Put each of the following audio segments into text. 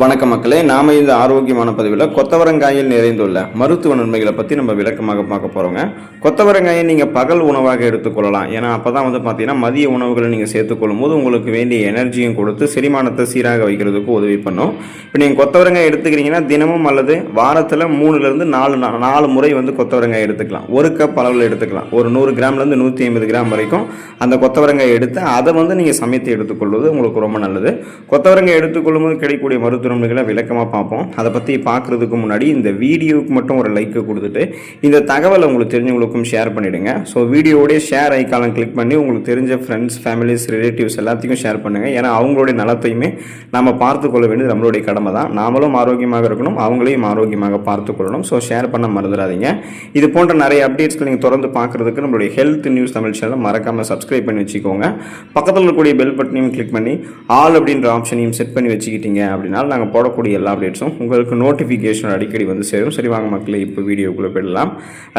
வணக்க மக்களே, நாம இந்த ஆரோக்கியமான பதிவில் கொத்தவரங்காயில் நிறைந்துள்ள மருத்துவ நன்மைகளை பற்றி நம்ம விளக்கமாக பார்க்க போகிறோங்க. கொத்தவரங்காயை நீங்கள் பகல் உணவாக எடுத்துக்கொள்ளலாம். ஏன்னா அப்போ தான் பார்த்தீங்கன்னா மதிய உணவுகளை நீங்கள் சேர்த்துக்கொள்ளும் போது உங்களுக்கு வேண்டிய எனர்ஜியும் கொடுத்து செரிமானத்தை சீராக வைக்கிறதுக்கு உதவி பண்ணும். இப்போ நீங்கள் கொத்தவரங்காய் எடுத்துக்கிறீங்கன்னா தினமும் அல்லது வாரத்தில் 3லேருந்து 4 முறை கொத்தவரங்காய் எடுத்துக்கலாம். 1 கப் அளவில் எடுத்துக்கலாம். ஒரு 100 கிராம்லேருந்து 150 கிராம் வரைக்கும் அந்த கொத்தவரங்காய் எடுத்து அதை நீங்கள் சமைத்து எடுத்துக்கொள்வது உங்களுக்கு ரொம்ப நல்லது. கொத்தவரங்காய் எடுத்துக்கொள்ளும் போது கிடைக்கக்கூடிய மருத்துவ நன்மைகளை விளக்கமாக பார்ப்போம். அதை பற்றி பார்க்குறதுக்கு முன்னாடி இந்த வீடியோவுக்கு மட்டும் ஒரு லைக் கொடுத்துட்டு இந்த தகவலை உங்களுக்கு தெரிஞ்சவங்களுக்கும் ஷேர் பண்ணிவிடுங்க. ஸோ வீடியோடைய ஷேர் ஐக்கானை கிளிக் பண்ணி உங்களுக்கு தெரிஞ்ச ஃப்ரெண்ட்ஸ், ஃபேமிலிஸ், ரிலேட்டிவ்ஸ் எல்லாத்தையும் ஷேர் பண்ணுங்கள். ஏன்னா அவங்களுடைய நலத்தையுமே நம்ம பார்த்து கொள்ள வேண்டியது நம்மளுடைய கடமை தான். நாமளும் ஆரோக்கியமாக இருக்கணும், அவங்களையும் ஆரோக்கியமாக பார்த்து கொள்ளணும். ஸோ ஷேர் பண்ண மறந்துடாதீங்க. இது போன்ற நிறைய அப்டேட்ஸ்கள் நீங்கள் தொடர்ந்து பார்க்குறதுக்கு நம்மளுடைய ஹெல்த் நியூஸ் தமிழ் சேனல் மறக்காமல் சப்ஸ்கிரைப் பண்ணி வச்சுக்கோங்க. பக்கத்தில் இருக்கக்கூடிய பெல் பட்டனையும் கிளிக் பண்ணி ஆல் அப்படின்ற ஆப்ஷனையும் செட் பண்ணி வச்சுக்கிட்டீங்க அப்படின்னா நாங்கள் போடக்கூடிய எல்லா அப்டேட்ஸும் உங்களுக்கு நோட்டிஃபிகேஷன் அடிக்கடி சேரும். சரி வாங்க மக்களே, இப்போ வீடியோக்குள்ளே போயிடலாம்.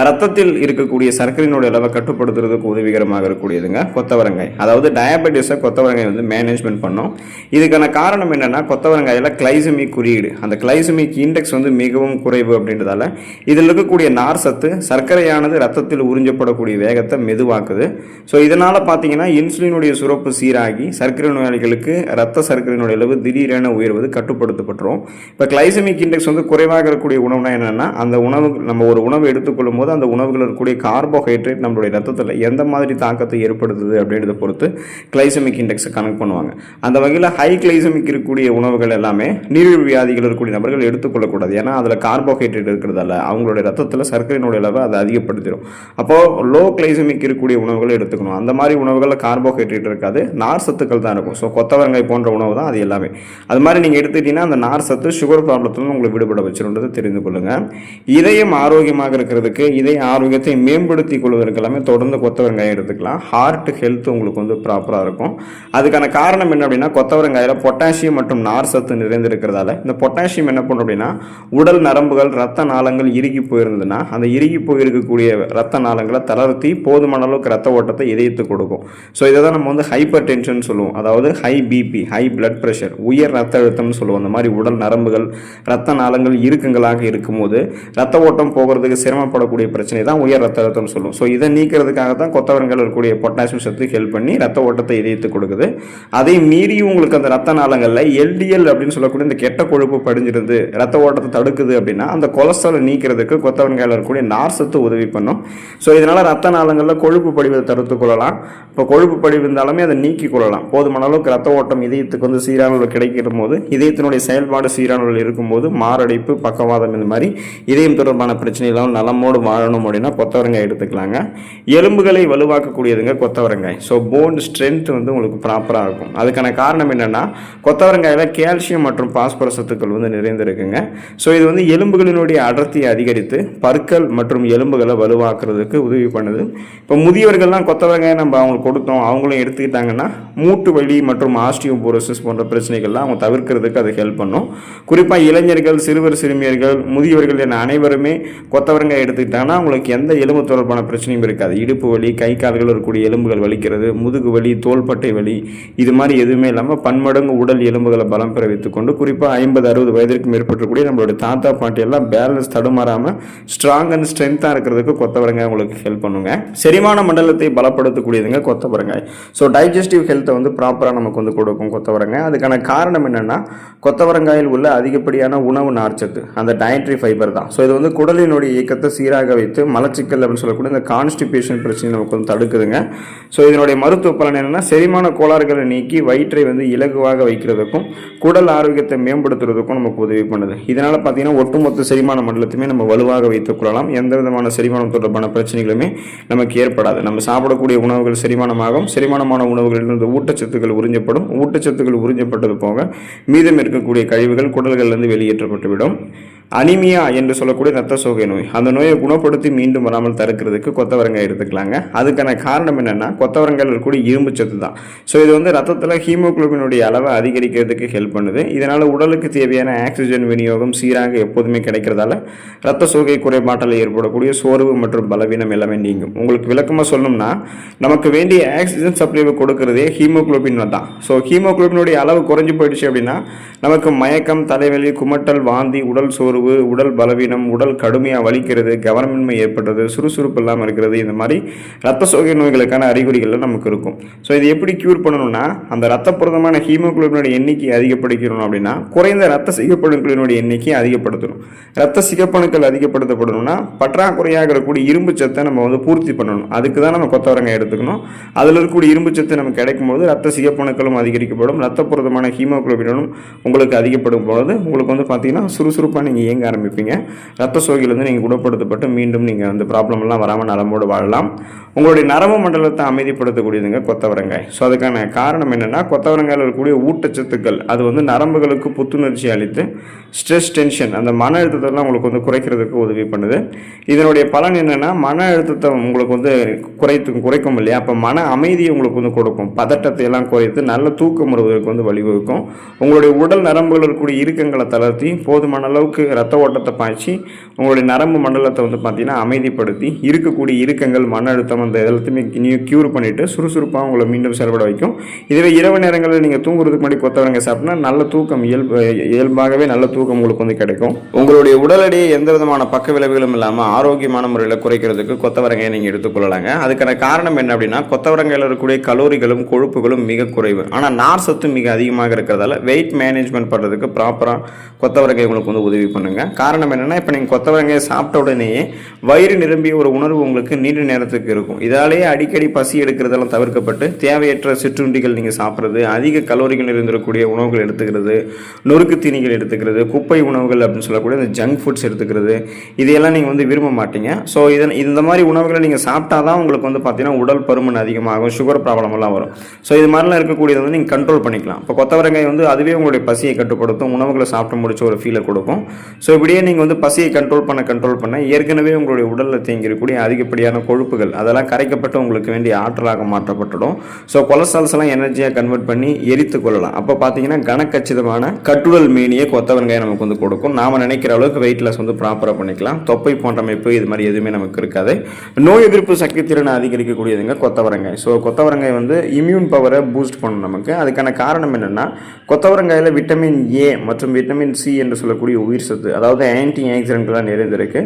ரத்தத்தில் இருக்கக்கூடிய சர்க்கரையினுடைய அளவை கட்டுப்படுத்துறதுக்கு உதவிகரமாக இருக்கக்கூடியதுங்க கொத்தவரங்காய். அதாவது டயபெட்டிஸை கொத்தவரங்காய் மேனேஜ்மெண்ட் பண்ணும். இதுக்கான காரணம் என்னென்னா, கொத்தவரங்காயில் கிளைசமிக் குறியீடு, அந்த கிளைசமிக் இண்டெக்ஸ் மிகவும் குறைவு அப்படின்றதால இதில் இருக்கக்கூடிய நார் சத்து சர்க்கரையானது ரத்தத்தில் உறிஞ்சப்படக்கூடிய வேகத்தை மெதுவாக்குது. ஸோ இதனால் பார்த்தீங்கன்னா இன்சுலினுடைய சுரப்பு சீராகி சர்க்கரை நோயாளிகளுக்கு ரத்த சர்க்கரையினுடைய அளவு திடீரென உயர்வது கட்டுப்படுத்தப்பட்டுரும். இப்போ கிளைசமிக் இண்டெக்ஸ் குறைவாக இருக்கக்கூடிய உணவுனா என்னென்னா, அந்த உணவு நம்ம ஒரு உணவு எடுத்துக்கொள்ளும் போது அந்த உணவுகள் இருக்கக்கூடிய கார்போஹைட்ரேட் நம்மளுடைய ரத்தத்தில் எந்த மாதிரி தாக்கத்தை ஏற்படுத்துது அப்படின்றத பொறுத்து கிளைசமிக் இண்டெக்ஸை கனெக்ட் பண்ணுவாங்க. அந்த வகையில் ஹை கிளைசமிக் இருக்கக்கூடிய உணவுகள் எல்லாமே நீரிழிவு வியாதிகள் இருக்கக்கூடிய நபர்கள் எடுத்துக்கொள்ளக்கூடாது. ஏன்னா அதில் கார்போஹைட்ரேட் இருக்கிறதால அவங்களுடைய ரத்தத்தில் சர்க்கரையினுடைய அளவை அதை அதிகப்படுத்திடும். அப்போது லோ கிளைசமிக் இருக்கக்கூடிய உணவுகளை எடுத்துக்கணும். அந்த மாதிரி உணவுகளில் கார்போஹைட்ரேட் இருக்காது, நார் சத்துக்கள் தான் இருக்கும். ஸோ கொத்தவரங்காய் போன்ற உணவு தான் அது எல்லாமே. அது மாதிரி நீங்கள் எடுத்துக்கிட்டீங்கன்னா அந்த நார் சத்து சுகர் ப்ராப்ளத்தில் உங்களுக்கு விடுபட வச்சிருந்தது தெரிந்து கொள்ளுங்க. இதயம் ஆரோக்கியமாக இருக்கிறதுக்கு, இதய ஆரோக்கியத்தை மேம்படுத்திக் கொள்வதற்கு எல்லாமே தொடர்ந்து கொத்தவரங்காய் எடுத்துக்கலாம். ஹார்ட் ஹெல்த் உங்களுக்கு ப்ராப்பராக இருக்கும். அதுக்கான காரணம் என்ன அப்படின்னா, கொத்தவரங்காயில் பொட்டாசியம் மற்றும் நார் சத்து நிறைந்திருக்கிறதால இந்த பொட்டாசியம் என்ன பண்ணும் அப்படின்னா, உடல் நரம்புகள், ரத்த நாளங்கள் இறுகி போயிருந்ததுன்னா அந்த இறுகி போயிருக்கக்கூடிய ரத்த நாளங்களை தளர்த்தி போதுமான அளவுக்கு ரத்த ஓட்டத்தை இதயத்துக்கு கொடுக்கும். ஸோ இதை தான் நம்ம ஹைப்பர் டென்ஷன் சொல்லுவோம். அதாவது high BP, high blood pressure, உயர் ரத்த அழுத்தம்னு சொல்லுவோம். அந்த மாதிரி உடல் நரம்புகள், ரத்த நாளங்கள் இறுக்கங்களாக இருக்கும்போது ரத்த ஓட்டம் போகிறதுக்கு சிரமப்படக்கூடிய பிரச்சனை தான் உயர் ரத்த அழுத்தம் சொல்லுவோம். ஸோ இதை நீக்கிறதுக்காக தான் கொத்தவரங்காயில் இருக்கக்கூடிய பொட்டாசியம் சத்து ஹெல்ப் பண்ணி ரத்த ஓட்டத்தை இதயத்து கொடுக்குது. அதை மீறி உங்களுக்கு அந்த ரத்த நாளங்களில் எல்டிஎல் அப்படின்னு சொல்லக்கூடிய இந்த கெட்ட கொழுப்பு படிஞ்சிருந்து ரத்த ஓட்டத்தை தடுக்குது அப்படின்னா அந்த கொலஸ்ட்ராலை நீக்கிறதுக்கு கொத்தவரங்காயில் இருக்கக்கூடிய நார் சத்து உதவி பண்ணும். ஸோ இதனால் ரத்த நாளங்களில் கொழுப்பு படிவதை தடுத்து கொள்ளலாம். இப்போ கொழுப்பு படிவு இருந்தாலுமே அதை நீக்கி கொள்ளலாம். போதுமான அளவுக்கு ரத்த ஓட்டம் இதயத்துக்கு சீரான கிடைக்கிற போது, இதயத்தினுடைய செயல்பாடு சீரானவர்கள் இருக்கும்போது மாரடைப்பு, பக்கவாதம், இந்த மாதிரி இதயம் தொடர்பான பிரச்சனைகளும் நலமோடு வாழணும் அப்படின்னா கொத்தவரங்காய் எடுத்துக்கலாங்க. எலும்புகளை வலுவாக்கக்கூடியதுங்க கொத்தவரங்காய். ஸோ போன் ஸ்ட்ரென்த் உங்களுக்கு ப்ராப்பராக இருக்கும். அதுக்கான காரணம் என்னென்னா, கொத்தவரங்காயில் கால்சியம் மற்றும் பாஸ்பரஸ் சத்துக்கள் நிறைந்திருக்குங்க. ஸோ இது எலும்புகளினுடைய அடர்த்தியை அதிகரித்து பற்கள் மற்றும் எலும்புகளை வலுவாக்குறதுக்கு உதவி பண்ணுது. இப்போ முதியவர்கள்லாம் கொத்தவரங்காய் நம்ம அவங்களுக்கு கொடுத்தோம், அவங்களும் எடுத்துக்கிட்டாங்கன்னா மூட்டு வலி மற்றும் ஆஸ்டியோபோரோசிஸ் போன்ற பிரச்சனைகள்லாம் அவங்க தவிர்க்கிறதுக்கு அது ஹெல்ப் பண்ணும். குறிப்பாக இளைஞர்கள், சிறுவர் சிறுமியர்கள், முதியவர்கள் என அனைவருமே கொத்தவரங்காய் எடுத்துக்கிட்டாங்கன்னா அவங்களுக்கு எந்த எலும்பு தொடர்பான பிரச்சனையும் இருக்காது. இடுப்பு வலி, கை கால்கள் இருக்கக்கூடிய எலும்புகள் வலிக்கிறது, முதுகு வலி, தோள்பட்டை வலி, இது மாதிரி எதுவுமே இல்லாமல் பன்மடங்கு உடல் எலும்புகளை பலம் பெற வைத்துக் கொண்டு குறிப்பாக 50-60 வயதிற்கு மேற்பட்டக்கூடிய நம்மளுடைய தாத்தா பாட்டி எல்லாம் பேலன்ஸ் தடுமாறாமல் ஸ்ட்ராங் அண்ட் ஸ்ட்ரென்த்தாக இருக்கிறதுக்கு கொத்தவரங்காய் உங்களுக்கு ஹெல்ப் பண்ணுங்க. செரிமான மண்டலத்தை பலப்படுத்தக்கூடியதுங்க கொத்தவரங்காய். ஸோ டைஜஸ்டிவ் ஹெல்த்தை ப்ராப்பராக நமக்கு கொடுக்கும் கொத்தவரங்காய். அதுக்கான காரணம் என்னென்னா, கொத்தவரங்காயில் உள்ள அதிகப்படியான உணவு நார்ச்சத்து, அந்த டயட்ரி ஃபைபர் தான். ஸோ இது குடலினுடைய இயக்கத்தை சீராக வைத்து மலச்சிக்கல் அப்படின்னு சொல்லக்கூடிய இந்த கான்ஸ்டிபேஷன் பிரச்சனை நமக்கு தடுக்குதுங்க. ஸோ இதனுடைய மருத்துவ பலன் என்னென்னா, செரிமான கோளாறுகளை நீக்கி வயிற்றை இலகுவாக வைக்கிறதுக்கும் குடல் ஆரோக்கியத்தை மேம்படுத்துறதுக்கும் நமக்கு உதவி பண்ணுது. இதனால் பார்த்தீங்கன்னா ஒட்டுமொத்த செரிமான மண்டலத்தையுமே நம்ம வலுவாக வைத்துக் கொள்ளலாம். எந்த விதமான செரிமானம் தொடர்பான பிரச்சனைகளுமே நமக்கு ஏற்படாது. நம்ம சாப்பிடக்கூடிய உணவுகள் செரிமானமாகும். செரிமானமான உணவுகளிலிருந்து ஊட்டச்சத்துக்கள் உறிஞ்சப்படும். ஊட்டச்சத்துக்கள் உறிஞ்சப்பட்டது போக மீதம் இருக்கக்கூடிய கழிவுகள் குடல்களிலிருந்து வெளியேற்றப்பட்டுவிடும். அனிமியா என்று சொல்லக்கூடிய ரத்த சோகை நோய், அந்த நோயை குணப்படுத்தி மீண்டும் வராமல் தடுக்கிறதுக்கு கொத்தவரங்காய் எடுத்துக்கலாங்க. அதுக்கான காரணம் என்னென்னா கொத்தவரங்காயில் இருக்கக்கூடிய இரும்பு சத்து தான். ஸோ இது வந்து ரத்தத்தில் ஹீமோகுளோபினுடைய அளவை அதிகரிக்கிறதுக்கு ஹெல்ப் பண்ணுது. இதனால் உடலுக்கு தேவையான ஆக்சிஜன் விநியோகம் சீராக எப்போதுமே கிடைக்கிறதால ரத்த சோகை குறைபாட்டில் ஏற்படக்கூடிய சோர்வு மற்றும் பலவீனம் எல்லாமே நீங்கும். உங்களுக்கு விளக்கமாக சொல்லணும்னா நமக்கு வேண்டிய ஆக்சிஜன் சப்ளைவை கொடுக்கறதே ஹீமோகுளோபின் தான். ஸோ ஹீமோகுளோபினுடைய அளவு குறைஞ்சி போயிடுச்சு அப்படின்னா நமக்கு மயக்கம், தலைவலி, குமட்டல், வாந்தி, உடல் சோர்வு, உடல் பலவீனம், உடல் கடுமையாக வலிக்கிறது, கவனமின்மை ஏற்படுறது, சுறுசுறுப்பு இல்லாமல் இருக்கிறது, இந்த மாதிரி ரத்த சோகை நோய்களுக்கான அறிகுறிகள் நமக்கு இருக்கும். ஸோ இது எப்படி கியூர் பண்ணணும்னா அந்த ரத்த புரதமான ஹீமோகுளோபினோட எண்ணிக்கை அதிகப்படுத்தணும் அப்படின்னா குறைந்த ரத்த சிகப்பணுக்களினுடைய எண்ணிக்கை அதிகப்படுத்தணும். ரத்த சிகப்பணுக்கள் அதிகப்படுத்தப்படணும்னா பற்றாக்குறையாக இருக்கக்கூடிய இரும்பு சத்தை நம்ம வந்து பூர்த்தி பண்ணணும். அதுக்கு தான் நம்ம கொத்தவரங்காய் எடுத்துக்கணும். அதில் இருக்கக்கூடிய இரும்பு சத்து நமக்கு கிடைக்கும் போது ரத்த சிகப்பணுக்களும் அதிகரிக்கப்படும், ரத்த புரதமான ஹீமோகுளோபினும் உங்களுக்கு அதிகப்படும் போது உங்களுக்கு வந்து பார்த்தீங்கன்னா சுறுசுறுப்பாக நீங்கள் இயங்க ஆரம்பிப்பீங்க. ரத்த சோகையிலிருந்து நீங்கள் குணப்படுத்தப்பட்டு மீண்டும் நீங்கள் அந்த ப்ராப்ளம் எல்லாம் வராமல் நலமோடு வாழலாம். உங்களுடைய நரம்பு மண்டலத்தை அமைதிப்படுத்தக்கூடியதுங்க கொத்தவரங்காய். ஸோ அதுக்கான காரணம் என்னென்னா கொத்தவரங்காயில் இருக்கக்கூடிய ஊட்டச்சத்துக்கள் அது வந்து நரம்புகளுக்கு புத்துணர்ச்சி அளித்து ஸ்ட்ரெஸ், டென்ஷன், அந்த மன அழுத்தத்தெல்லாம் உங்களுக்கு வந்து குறைக்கிறதுக்கு உதவி பண்ணுது. இதனுடைய பலன் என்னென்னா மன அழுத்தத்தை உங்களுக்கு வந்து குறைக்கும் இல்லையா, அப்போ மன அமைதியை உங்களுக்கு வந்து கொடுக்கும், பதட்டத்தை எல்லாம் குறைத்து நல்ல தூக்கம் வருவதற்கு வந்து வழிவகுக்கும். உங்களுடைய உடல் நரம்புகள் இருக்கக்கூடிய இறுக்கங்களை தளர்த்தி போதுமான அளவுக்கு ரத்த ஓட்டத்தை பாய்ச்சி உங்களுடைய நரம்பு மண்டலத்தை வந்து பார்த்தீங்கன்னா அமைதிப்படுத்தி இருக்கக்கூடிய இறுக்கங்கள், மன அழுத்தம், அந்த எல்லாத்தையுமே கியூர் பண்ணிவிட்டு சுறுசுறுப்பாக உங்களை மீண்டும் செயல்பட வைக்கும். இதுவே இரவு நேரங்களில் நீங்கள் தூங்குறதுக்கு முன்னாடி கொத்தவரங்காய் சாப்பிட்டா நல்ல தூக்கம், இயல்பாகவே நல்ல தூக்கம் உங்களுக்கு வந்து கிடைக்கும். உங்களுடைய உடல் எடையை எந்த விதமான பக்க விளைவுகளும் இல்லாமல் ஆரோக்கியமான முறையில் குறைக்கிறதுக்கு கொத்தவரங்காயை நீங்கள் எடுத்துக்கொள்ளலாங்க. அதுக்கான காரணம் என்ன அப்படின்னா கொத்தவரங்காயில் இருக்கக்கூடிய கலோரிகளும் கொழுப்புகளும் மிக குறைவு, ஆனால் நார் சத்து மிக அதிகமாக இருக்கிறதால வெயிட் மேனேஜ்மெண்ட் பண்ணுறதுக்கு ப்ராப்பராக கொத்தவரங்காய் உங்களுக்கு வந்து உதவி பண்ணுங்க. காரணம் என்னென்னா இப்போ நீங்கள் கொத்தவரங்காயை சாப்பிட்ட உடனேயே வயிறு நிரம்பிய ஒரு உணர்வு உங்களுக்கு நீண்ட நேரத்துக்கு இருக்கும். இதாலேயே அடிக்கடி பசி எடுக்கிறதெல்லாம் தவிர்க்கப்பட்டு தேவையற்ற சிற்றுண்டிகள் நீங்கள் சாப்பிட்றது, அதிக கலோரிகள் இருந்திருக்கக்கூடிய உணவுகள் எடுத்துக்கிறது, நொறுக்கு தீனிகள் எடுத்துக்கிறது, குப்பை உணவுகள் அப்படின்னு சொல்லக்கூடிய இந்த ஜங்க் ஃபுட்ஸ் எடுத்துக்கிறது, இதையெல்லாம் நீங்கள் வந்து விரும்ப மாட்டீங்க. ஸோ இந்த மாதிரி உணவுகளை நீங்கள் சாப்பிட்டா தான் உங்களுக்கு வந்து பார்த்தீங்கன்னா உடல் பருமன் அதிகமாகும், சுகர் ப்ராப்ளம் எல்லாம் வரும். ஸோ இது மாதிரிலாம் இருக்கக்கூடியது வந்து நீங்கள் கண்ட்ரோல் பண்ணிக்கலாம். இப்போ கொத்தவரங்காய் வந்து அதுவே உங்களுடைய பசியை கட்டுப்படுத்தும், உணவுகளை சாப்பிட்டு முடிச்ச ஒரு ஃபீலை கொடுக்கும். ஸோ இப்படியே நீங்கள் வந்து பசியை கண்ட்ரோல் பண்ண ஏற்கனவே உங்களுடைய உடலில் தேங்கியிருக்கக்கூடிய அதிகப்படியான கொழுப்புகள் அதெல்லாம் கரைக்கப்பட்டு உங்களுக்கு வேண்டிய ஆற்றலாக மாற்றப்பட்டுடும். ஸோ கொலஸ்ட்ரால்ஸ் எல்லாம் எனர்ஜியாக கன்வெர்ட் பண்ணி எரித்து கொள்ளலாம். அப்போ பார்த்தீங்கன்னா கனக்கச்சிதமான கட்டுடல் மேனியை கொத்தவரங்காய் நமக்கு வந்து கொடுக்கும். நாம் நினைக்கிற அளவுக்கு வெயிட் லாஸ் வந்து ப்ராப்பராக பண்ணிக்கலாம். தொப்பை போன்ற அமைப்பு இது மாதிரி எதுவுமே நமக்கு இருக்காது. நோய் எதிர்ப்பு சக்தி திறனை அதிகரிக்கக்கூடியதுங்க கொத்தவரங்காய். ஸோ கொத்தவரங்காய் வந்து இம்யூன் பவரை பூஸ்ட் பண்ணும் நமக்கு. அதுக்கான காரணம் என்னென்னா கொத்தவரங்காயில் விட்டமின் ஏ மற்றும் விட்டமின் சி என்று சொல்லக்கூடிய உயிர் சத்து, அதாவது ஆன்டி ஆக்சிடென்ட்லாம் நிறைந்திருக்கு.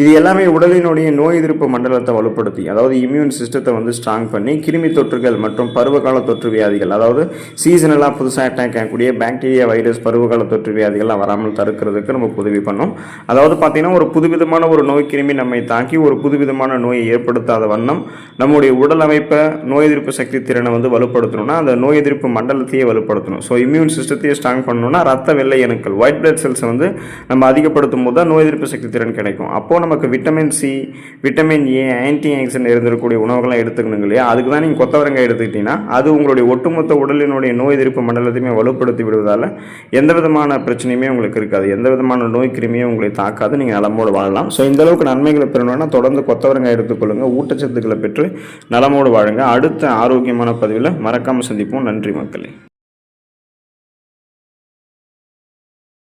இது எல்லாமே உடலினுடைய நோய் எதிர்ப்பு மண்டலத்தை வலுப்படுத்தி, அதாவது இம்யூன் சிஸ்டத்தை வந்து ஸ்ட்ராங் பண்ணி கிருமி தொற்றுகள் மற்றும் பருவகால தொற்று வியாதிகள், அதாவது சீசனலாக புதுசாக அட்டாக் ஆகக்கூடிய பாக்டீரியா, வைரஸ், பருவகால தொற்று வியாதிகள்லாம் வராமல் தடுக்கிறதுக்கு நமக்கு உதவி பண்ணும். அதாவது பார்த்தீங்கன்னா ஒரு புதுவிதமான ஒரு நோய் கிருமி நம்மை தாக்கி ஒரு புதுவிதமான நோயை ஏற்படுத்தாத வண்ணம் நம்முடைய உடல் அமைப்பை, நோய் எதிர்ப்பு சக்தி திறனை வந்து வலுப்படுத்தணும்னா அந்த நோய் எதிர்ப்பு மண்டலத்தையே வலுப்படுத்தணும். ஸோ இம்யூன் சிஸ்டத்தையே ஸ்ட்ராங் பண்ணணும்னா ரத்த வெள்ளை அணுக்கள், ஒயிட் பிளட் செல்ஸை வந்து நம்ம அதிகப்படுத்தும் போது தான் நோய் எதிர்ப்பு சக்தி திறன் கிடைக்கும். அப்போது நமக்கு vitamin C, vitamin A, antioxidant இருந்திருக்கக்கூடிய உணவுகள்லாம் எடுத்துக்கணுங்க இல்லையா. அதுக்கு தான் நீங்கள் கொத்தவரங்காய் எடுத்துக்கிட்டீங்கன்னா அது உங்களுடைய ஒட்டுமொத்த உடலினுடைய நோய் எதிர்ப்பு மண்டலத்தையுமே வலுப்படுத்தி விடுவதால் எந்த விதமான பிரச்சனையுமே உங்களுக்கு இருக்காது, எந்த விதமான நோய் கிருமியும் உங்களை தாக்காது, நீங்கள் நலமோடு வாழலாம். ஸோ இந்த அளவுக்கு நன்மைகளை பெறணும்னா தொடர்ந்து கொத்தவரங்காய் எடுத்துக்கொள்ளுங்க, ஊட்டச்சத்துக்களை பெற்று நலமோடு வாழுங்க. அடுத்த ஆரோக்கியமான பதிவில் மறக்காமல் சந்திப்போம். நன்றி மக்களே.